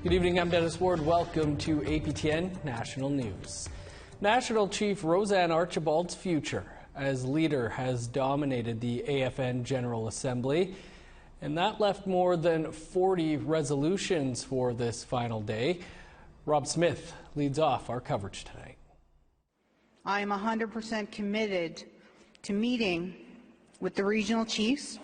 Good evening, I'm Dennis Ward. Welcome to APTN National News. National Chief Roseanne Archibald's future as leader has dominated the AFN General Assembly, and that left more than 40 resolutions for this final day. Rob Smith leads off our coverage tonight. I am 100% committed to meeting with the regional chiefs.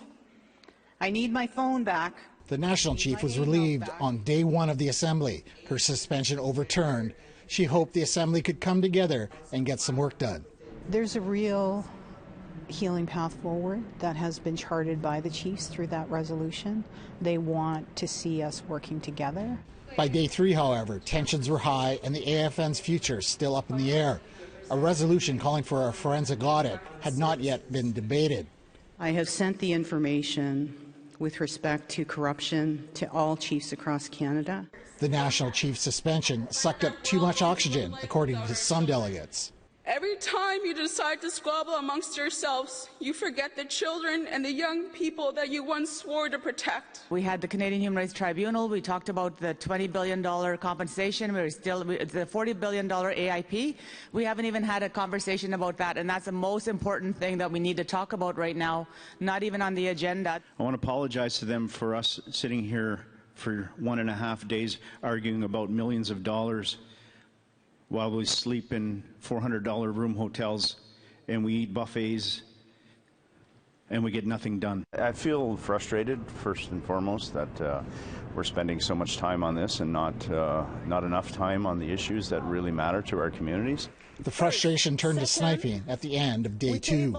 I need my phone back. The national chief was relieved on day one of the assembly. Her suspension overturned. She hoped the assembly could come together and get some work done. There's a real healing path forward that has been charted by the chiefs through that resolution. They want to see us working together. By day three, however, tensions were high and the AFN's future still up in the air. A resolution calling for a forensic audit had not yet been debated. I have sent the information with respect to corruption to all chiefs across Canada. The national chief's suspension sucked up too much oxygen, according to some delegates. Every time you decide to squabble amongst yourselves, you forget the children and the young people that you once swore to protect. We had the Canadian Human Rights Tribunal. We talked about the $20 billion compensation. We're still the $40 billion AIP. We haven't even had a conversation about that, and that's the most important thing that we need to talk about right now, not even on the agenda. I want to apologize to them for us sitting here for 1.5 days arguing about millions of dollars while we sleep in $400 room hotels and we eat buffets and we get nothing done. I feel frustrated, first and foremost, that we're spending so much time on this and not enough time on the issues that really matter to our communities. The frustration turned to sniping at the end of day two.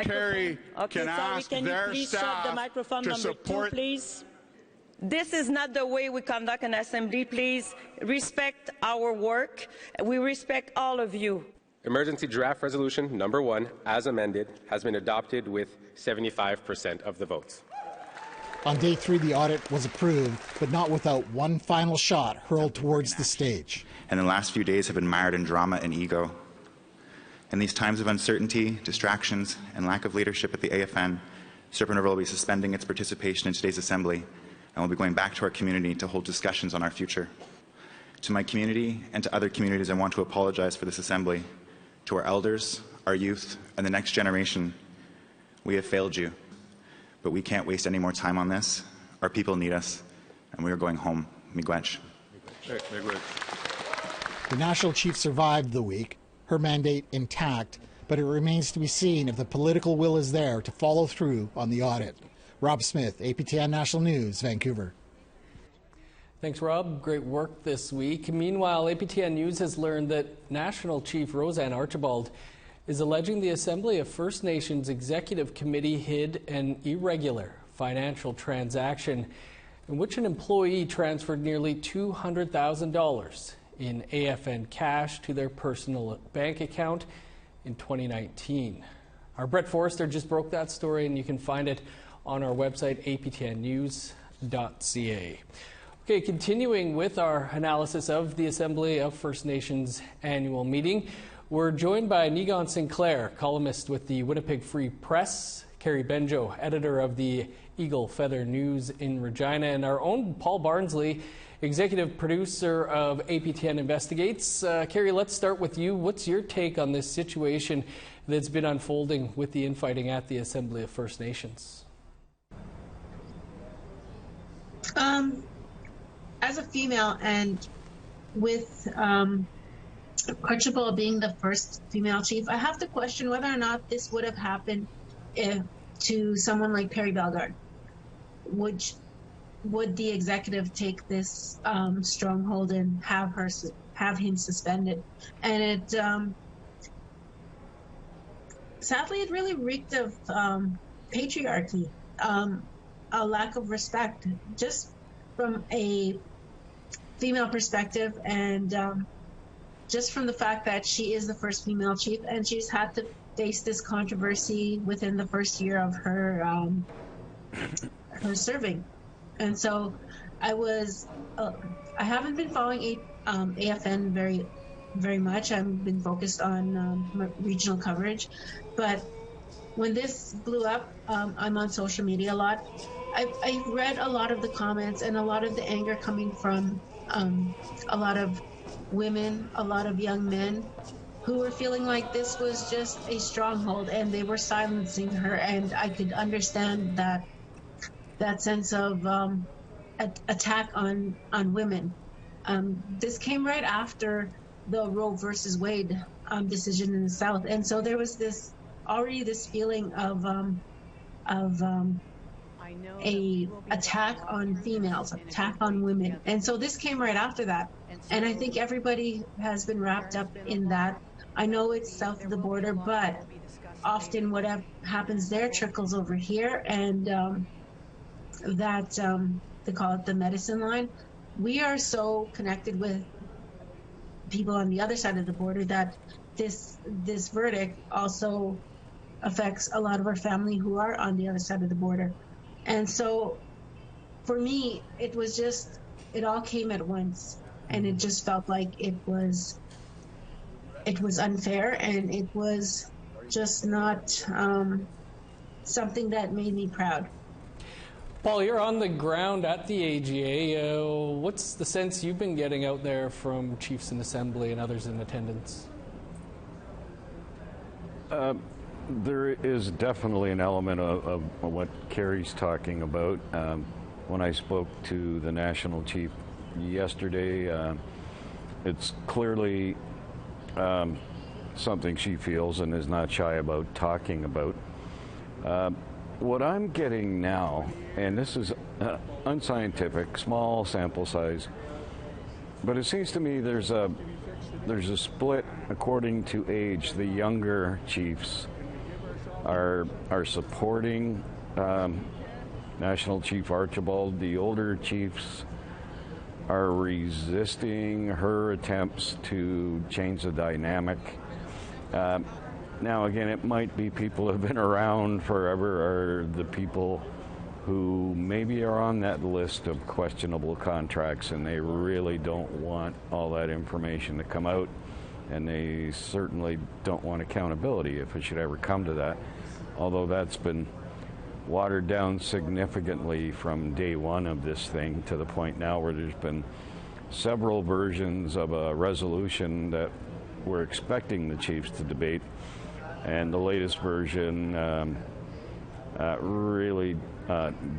Kerry can ask their staff to support. Please. This is not the way we conduct an assembly. Please respect our work. We respect all of you. Emergency draft resolution number 1, as amended, has been adopted with 75% of the votes. On day three, the audit was approved, but not without one final shot hurled towards the stage. And the last few days have been mired in drama and ego. In these times of uncertainty, distractions, and lack of leadership at the AFN, Serpent River will be suspending its participation in today's assembly, and we'll be going back to our community to hold discussions on our future. To my community and to other communities, I want to apologize for this assembly. To our elders, our youth, and the next generation, we have failed you. But we can't waste any more time on this. Our people need us, and we are going home. Miigwech. The national chief survived the week, her mandate intact, but it remains to be seen if the political will is there to follow through on the audit. Rob Smith, APTN National News, Vancouver. Thanks, Rob. Great work this week. Meanwhile, APTN News has learned that National Chief Roseanne Archibald is alleging the Assembly of First Nations Executive Committee hid an irregular financial transaction in which an employee transferred nearly $200,000 in AFN cash to their personal bank account in 2019. Our Brett Forrester just broke that story, and you can find it on our website, aptnnews.ca. Okay, continuing with our analysis of the Assembly of First Nations annual meeting, we're joined by Negon Sinclair, columnist with the Winnipeg Free Press, Carrie Benjo, editor of the Eagle Feather News in Regina, and our own Paul Barnsley, executive producer of APTN Investigates. Carrie, let's start with you. What's your take on this situation that's been unfolding with the infighting at the Assembly of First Nations? As a female, and with Archibald being the first female chief, I have to question whether or not this would have happened to someone like Perry Bellegarde. Would the executive take this stronghold and have him suspended? And it sadly, it really reeked of patriarchy, a lack of respect, just from a female perspective, and just from the fact that she is the first female chief, and she's had to face this controversy within the first year of her her serving. And so I haven't been following AFN very much. I've been focused on regional coverage, but when this blew up, I'm on social media a lot. I read a lot of the comments and a lot of the anger coming from a lot of women, a lot of young men who were feeling like this was just a stronghold and they were silencing her. And I could understand that sense of attack on women. This came right after the Roe versus Wade decision in the South, and so there was this feeling of a attack on females, attack on women, and so this came right after that. And I think everybody has been wrapped up in that. I know it's south of the border, but often what happens there trickles over here, and they call it the medicine line. We are so connected with people on the other side of the border that this verdict also affects a lot of our family who are on the other side of the border. And so for me, it all came at once, and it just felt like it was unfair, and it was just not something that made me proud. Paul, you're on the ground at the AGA. What's the sense you've been getting out there from chiefs in assembly and others in attendance? There is definitely an element of what Carrie's talking about. When I spoke to the national chief yesterday, it's clearly something she feels and is not shy about talking about. What I'm getting now, and this is unscientific, small sample size, but it seems to me there's a split according to age. The younger chiefs are supporting National Chief Archibald. The older chiefs are resisting her attempts to change the dynamic. Now, again, it might be people who have been around forever, or the people who maybe are on that list of questionable contracts, and they really don't want all that information to come out, and they certainly don't want accountability if it should ever come to that, although that's been watered down significantly from day one of this thing to the point now where there's been several versions of a resolution that we're expecting the chiefs to debate. And the latest version really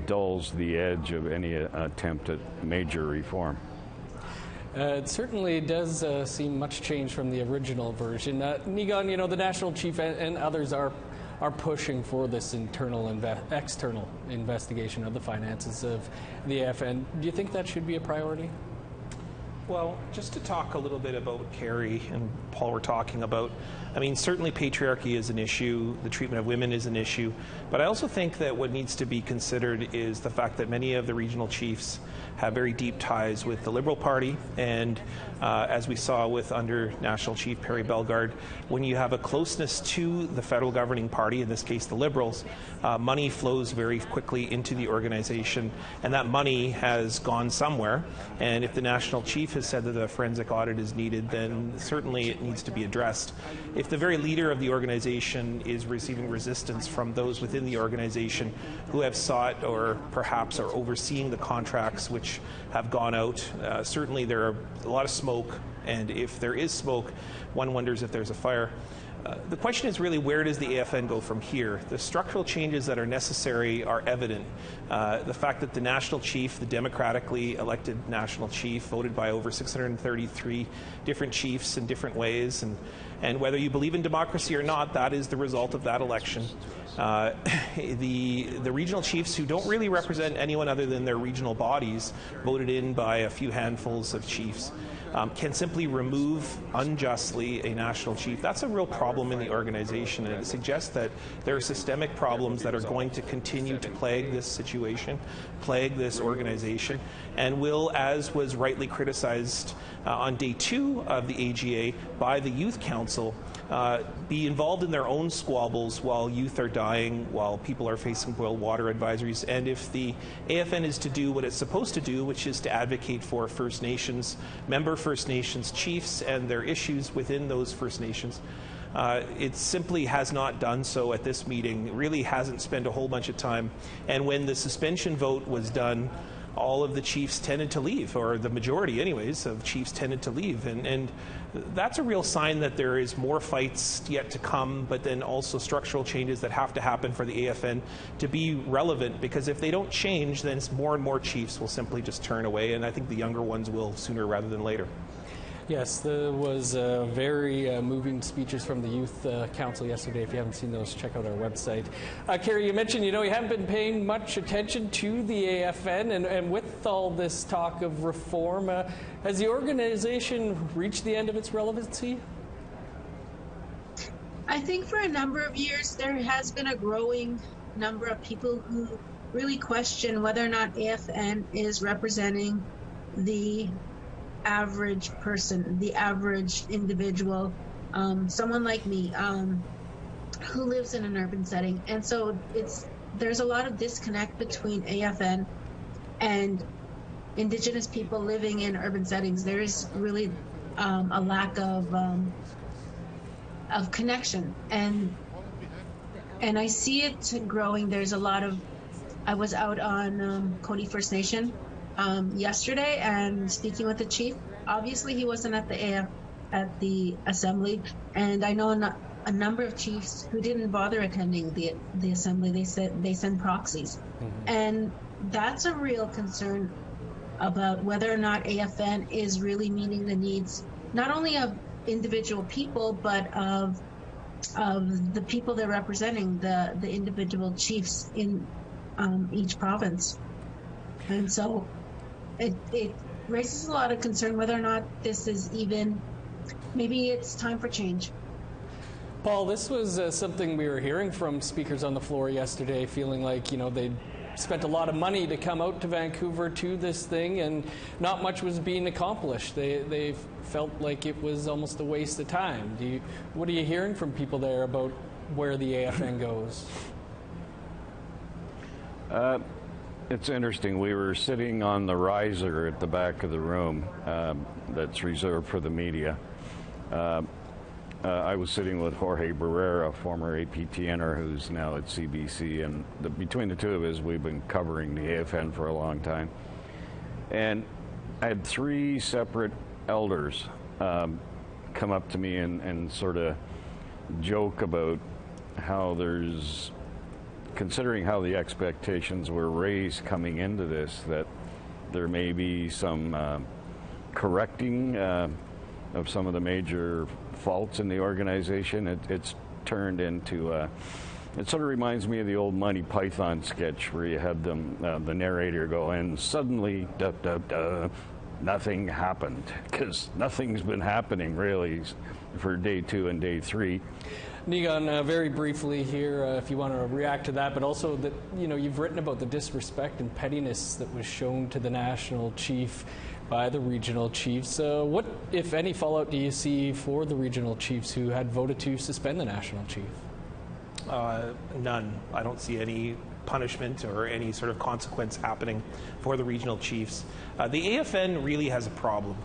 dulls the edge of any attempt at major reform. It certainly does seem much changed from the original version. Niigaan, the national chief and others are pushing for this external investigation of the finances of the AFN. Do you think that should be a priority? Well, just to talk a little bit about what Carrie and Paul were talking about, I mean, certainly patriarchy is an issue, the treatment of women is an issue, but I also think that what needs to be considered is the fact that many of the regional chiefs have very deep ties with the Liberal Party, and as we saw with under National Chief Perry Bellegarde, when you have a closeness to the federal governing party, in this case the Liberals, money flows very quickly into the organization, and that money has gone somewhere, and if the national chief has said that a forensic audit is needed, then certainly it needs to be addressed. If the very leader of the organization is receiving resistance from those within the organization who have sought or perhaps are overseeing the contracts which have gone out, certainly there are a lot of smoke, and if there is smoke, one wonders if there's a fire. The question is really, where does the AFN go from here? The structural changes that are necessary are evident. The fact that the national chief, the democratically elected national chief, voted by over 633 different chiefs in different ways, and whether you believe in democracy or not, that is the result of that election. The regional chiefs, who don't really represent anyone other than their regional bodies, voted in by a few handfuls of chiefs, can simply remove unjustly a national chief. That's a real problem in the organization, and it suggests that there are systemic problems that are going to continue to plague this situation, plague this organization, and will, as was rightly criticized on day 2 of the AGA by the Youth Council, be involved in their own squabbles while youth are dying, while people are facing boil water advisories. And if the AFN is to do what it's supposed to do, which is to advocate for First Nations, member First Nations chiefs and their issues within those First Nations, It simply has not done so at this meeting. It really hasn't spent a whole bunch of time. And when the suspension vote was done, all of the chiefs tended to leave, or the majority anyways of chiefs tended to leave. And that's a real sign that there is more fights yet to come, but then also structural changes that have to happen for the AFN to be relevant, because if they don't change, then more and more chiefs will simply just turn away, and I think the younger ones will sooner rather than later. Yes, there was very moving speeches from the Youth Council yesterday. If you haven't seen those, check out our website. Kerry, you mentioned, you haven't been paying much attention to the AFN, and with all this talk of reform, has the organization reached the end of its relevancy? I think for a number of years there has been a growing number of people who really question whether or not AFN is representing the average person, the average individual, someone like me, who lives in an urban setting. And so there's a lot of disconnect between AFN and Indigenous people living in urban settings. There is really a lack of connection, and I see it growing. There's a lot of, I was out on Cody First Nation yesterday and speaking with the chief. Obviously he wasn't at the assembly, and I know a number of chiefs who didn't bother attending the assembly. They said they send proxies. And that's a real concern about whether or not AFN is really meeting the needs not only of individual people, but of the people they're representing, the individual chiefs in each province. And so it raises a lot of concern whether or not this is even, maybe it's time for change. Paul, this was something we were hearing from speakers on the floor yesterday, feeling like, they'd spent a lot of money to come out to Vancouver to this thing, and not much was being accomplished. They felt like it was almost a waste of time. What are you hearing from people there about where the AFN goes? It's interesting. We were sitting on the riser at the back of the room that's reserved for the media. I was sitting with Jorge Barrera, former APTNer who's now at CBC, and between the two of us, we've been covering the AFN for a long time. And I had three separate elders come up to me and sort of joke about how there's, considering how the expectations were raised coming into this, that there may be some correcting of some of the major faults in the organization. It's turned into, it sort of reminds me of the old Monty Python sketch where you had them, the narrator go, and suddenly, nothing happened, because nothing's been happening really for day 2 and day 3. Nigan, very briefly here, if you want to react to that, but also that, you've written about the disrespect and pettiness that was shown to the national chief by the regional chiefs. What, if any, fallout do you see for the regional chiefs who had voted to suspend the national chief? None. I don't see any punishment or any sort of consequence happening for the regional chiefs. The AFN really has a problem.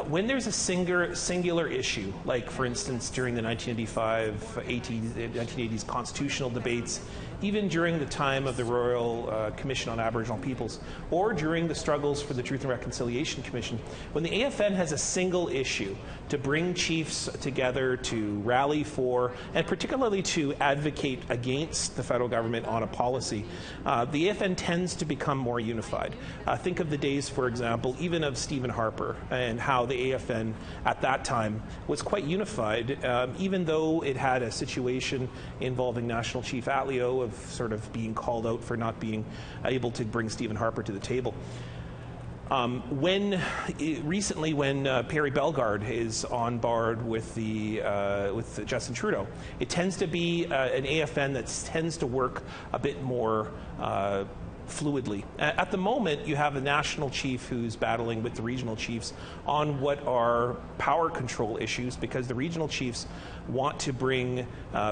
When there's a singular issue, like for instance during the 1980s constitutional debates, even during the time of the Royal Commission on Aboriginal Peoples, or during the struggles for the Truth and Reconciliation Commission, when the AFN has a single issue to bring chiefs together to rally for, and particularly to advocate against the federal government on a policy, the AFN tends to become more unified. Think of the days, for example, even of Stephen Harper, and how the AFN at that time was quite unified, even though it had a situation involving National Chief Atleo of sort of being called out for not being able to bring Stephen Harper to the table. Recently, when Perry Bellegarde is on board with Justin Trudeau, it tends to be an AFN that tends to work a bit more fluidly. At the moment, you have a national chief who's battling with the regional chiefs on what are power control issues, because the regional chiefs want to bring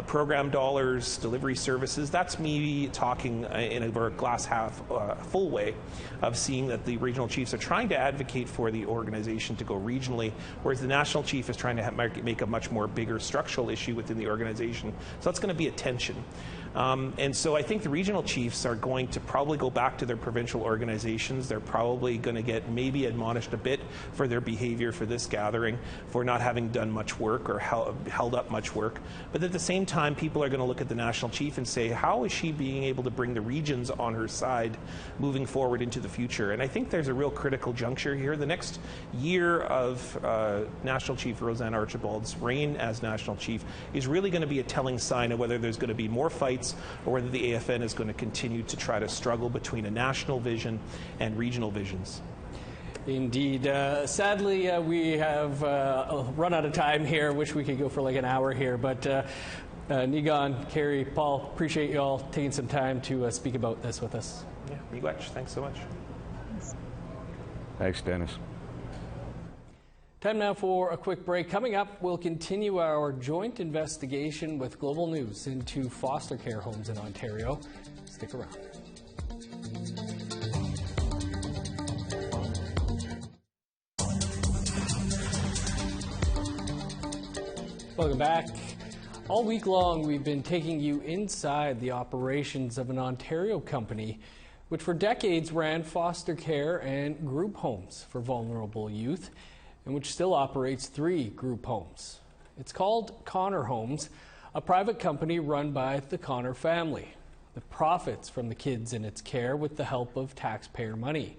program dollars, delivery services. That's me talking in a glass half full way of seeing that the regional chiefs are trying to advocate for the organization to go regionally, whereas the national chief is trying to make a much more bigger structural issue within the organization. So that's going to be a tension. And so I think the regional chiefs are going to probably go back to their provincial organizations. They're probably going to get maybe admonished a bit for their behavior for this gathering, for not having done much work or held up much work. But at the same time, people are going to look at the national chief and say, how is she being able to bring the regions on her side moving forward into the future? And I think there's a real critical juncture here. The next year of National Chief Roseanne Archibald's reign as national chief is really going to be a telling sign of whether there's going to be more fights or whether the AFN is going to continue to try to struggle between a national vision and regional visions. Indeed. Sadly, we have run out of time here. Wish we could go for like an hour here. But Nigan, Carrie, Paul, appreciate you all taking some time to speak about this with us. Yeah, miigwech. Thanks so much. Thanks, Dennis. Time now for a quick break. Coming up, we'll continue our joint investigation with Global News into foster care homes in Ontario. Stick around. Welcome back. All week long, we've been taking you inside the operations of an Ontario company which for decades ran foster care and group homes for vulnerable youth, and which still operates 3 group homes. It's called Connor Homes, a private company run by the Connor family that profits from the kids in its care with the help of taxpayer money.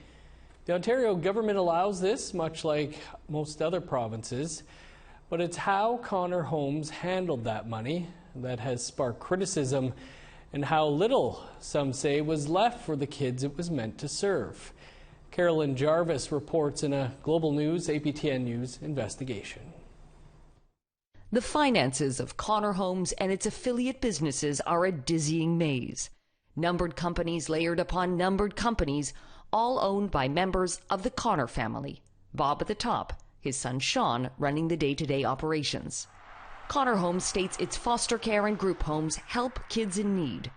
The Ontario government allows this, much like most other provinces, but it's how Connor Homes handled that money that has sparked criticism, and how little, some say, was left for the kids it was meant to serve. Carolyn Jarvis reports in a Global News, APTN News investigation. The finances of Connor Homes and its affiliate businesses are a dizzying maze. Numbered companies layered upon numbered companies, all owned by members of the Connor family. Bob at the top, his son Sean running the day-to-day operations. Connor Homes states its foster care and group homes help kids in need.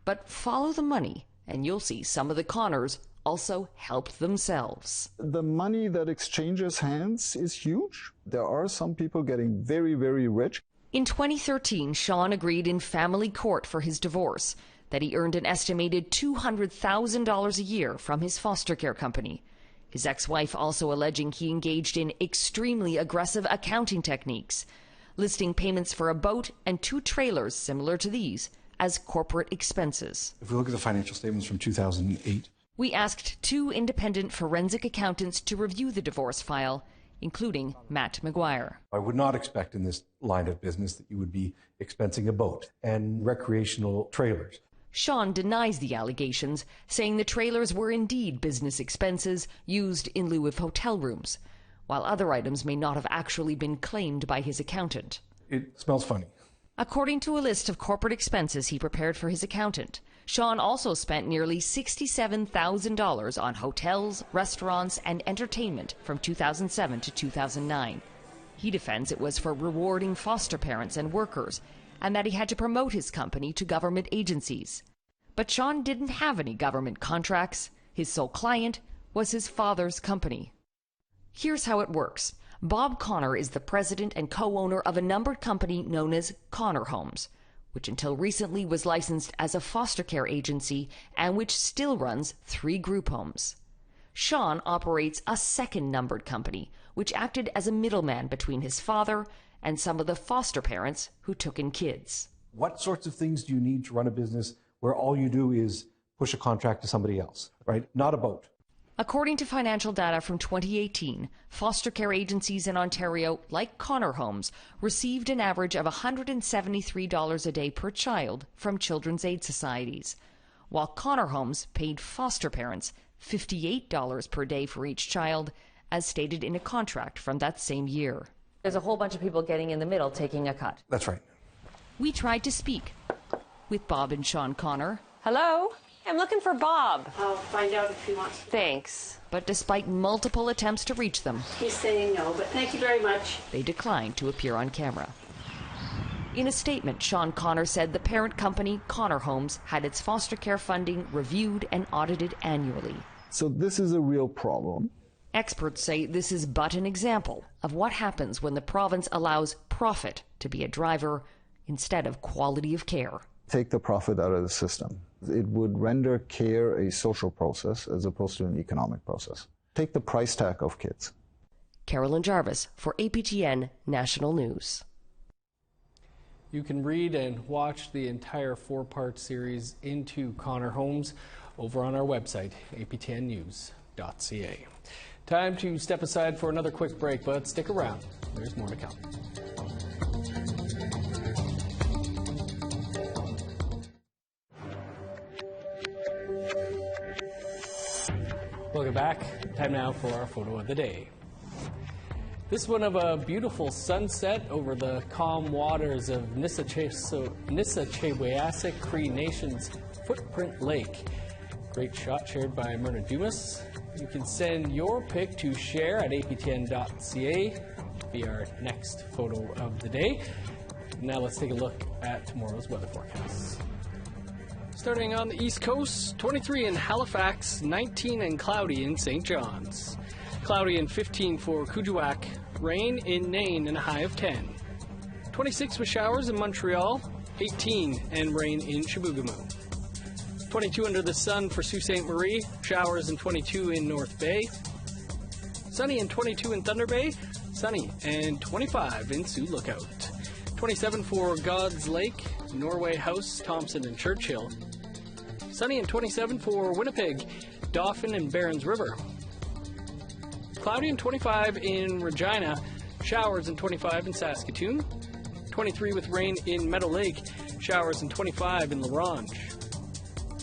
But follow the money, and you'll see some of the Connors also help themselves. The money that exchanges hands is huge. There are some people getting very, very rich. In 2013, Sean agreed in family court for his divorce that he earned an estimated $200,000 a year from his foster care company. His ex-wife also alleging he engaged in extremely aggressive accounting techniques, listing payments for a boat and 2 trailers similar to these as corporate expenses. If we look at the financial statements from 2008, we asked 2 independent forensic accountants to review the divorce file, including Matt McGuire. I would not expect in this line of business that you would be expensing a boat and recreational trailers. Sean denies the allegations, saying the trailers were indeed business expenses used in lieu of hotel rooms, while other items may not have actually been claimed by his accountant. It smells funny. According to a list of corporate expenses he prepared for his accountant, Sean also spent nearly $67,000 on hotels, restaurants, and entertainment from 2007 to 2009. He defends it was for rewarding foster parents and workers, and that he had to promote his company to government agencies. But Sean didn't have any government contracts. His sole client was his father's company. Here's how it works. Bob Connor is the president and co-owner of a numbered company known as Connor Homes, which until recently was licensed as a foster care agency and which still runs 3 group homes. Sean operates a second numbered company, which acted as a middleman between his father and some of the foster parents who took in kids. What sorts of things do you need to run a business where all you do is push a contract to somebody else, right? Not a boat. According to financial data from 2018, foster care agencies in Ontario, like Connor Homes, received an average of $173 a day per child from children's aid societies, while Connor Homes paid foster parents $58 per day for each child, as stated in a contract from that same year. There's a whole bunch of people getting in the middle taking a cut. That's right. We tried to speak with Bob and Sean Connor. Hello? I'm looking for Bob. I'll find out if he wants to. Thanks. But despite multiple attempts to reach them, He's saying no, but thank you very much. they declined to appear on camera. In a statement, Sean Connor said the parent company, Connor Homes, had its foster care funding reviewed and audited annually. So this is a real problem. Experts say this is but an example of what happens when the province allows profit to be a driver instead of quality of care. Take the profit out of the system. It would render care a social process as opposed to an economic process. Take the price tag of kids. Carolyn Jarvis for APTN National News. You can read and watch the entire 4-part series Into Connor Homes over on our website, aptnnews.ca. Time to step aside for another quick break, but stick around. There's more to come. Welcome back. Time now for our photo of the day. This one of a beautiful sunset over the calm waters of Nissacheweasik Cree Nation's Footprint Lake. Great shot shared by Myrna Dumas. You can send your pic to share at aptn.ca to be our next photo of the day. Now let's take a look at tomorrow's weather forecasts. Starting on the East Coast, 23 in Halifax, 19 and cloudy in St. John's. Cloudy and 15 for Kuujjuaq, rain in Nain and a high of 10. 26 with showers in Montreal, 18 and rain in Chibougamau. 22 under the sun for Sault Ste. Marie, showers and 22 in North Bay. Sunny and 22 in Thunder Bay, sunny and 25 in Sioux Lookout. 27 for God's Lake, Norway House, Thompson and Churchill. Sunny and 27 for Winnipeg, Dauphin and Barons River. Cloudy and 25 in Regina, showers and 25 in Saskatoon. 23 with rain in Meadow Lake, showers and 25 in La Ronge.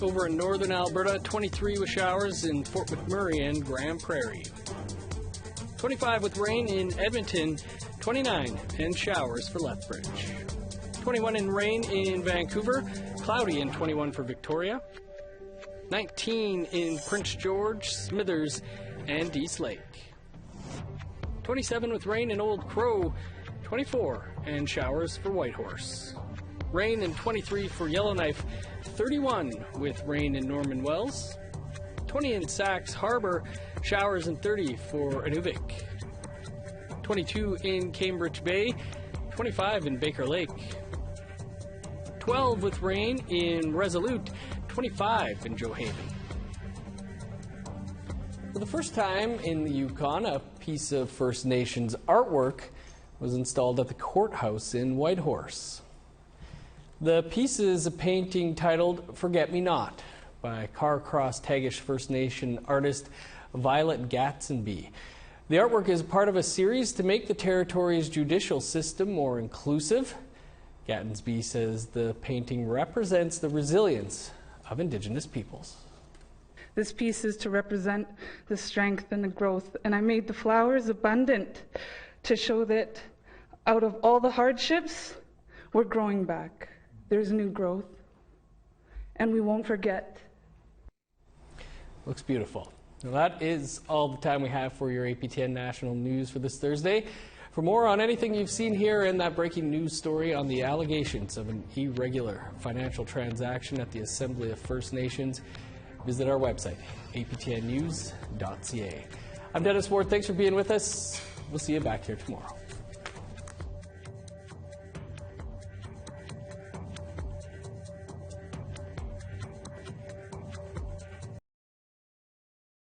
Over in northern Alberta, 23 with showers in Fort McMurray and Grand Prairie. 25 with rain in Edmonton, 29 and showers for Lethbridge. 21 in rain in Vancouver, cloudy and 21 for Victoria. 19 in Prince George, Smithers and East Lake. 27 with rain in Old Crow, 24 and showers for Whitehorse. Rain and 23 for Yellowknife, 31 with rain in Norman Wells. 20 in Sax Harbor, showers and 30 for Inuvik. 22 in Cambridge Bay, 25 in Baker Lake. 12 with rain in Resolute, 25 in Johaven. For the first time in the Yukon, a piece of First Nations artwork was installed at the courthouse in Whitehorse. The piece is a painting titled Forget Me Not by Carcross Tagish First Nation artist Violet Gatsonby. The artwork is part of a series to make the territory's judicial system more inclusive. Gatsonby says the painting represents the resilience of Indigenous peoples. This piece is to represent the strength and the growth, and I made the flowers abundant to show that out of all the hardships, we're growing back. There's new growth, and we won't forget. Looks beautiful. Now that is all the time we have for your APTN National News for this Thursday. For more on anything you've seen here and that breaking news story on the allegations of an irregular financial transaction at the Assembly of First Nations, visit our website, aptnnews.ca. I'm Dennis Ward. Thanks for being with us. We'll see you back here tomorrow.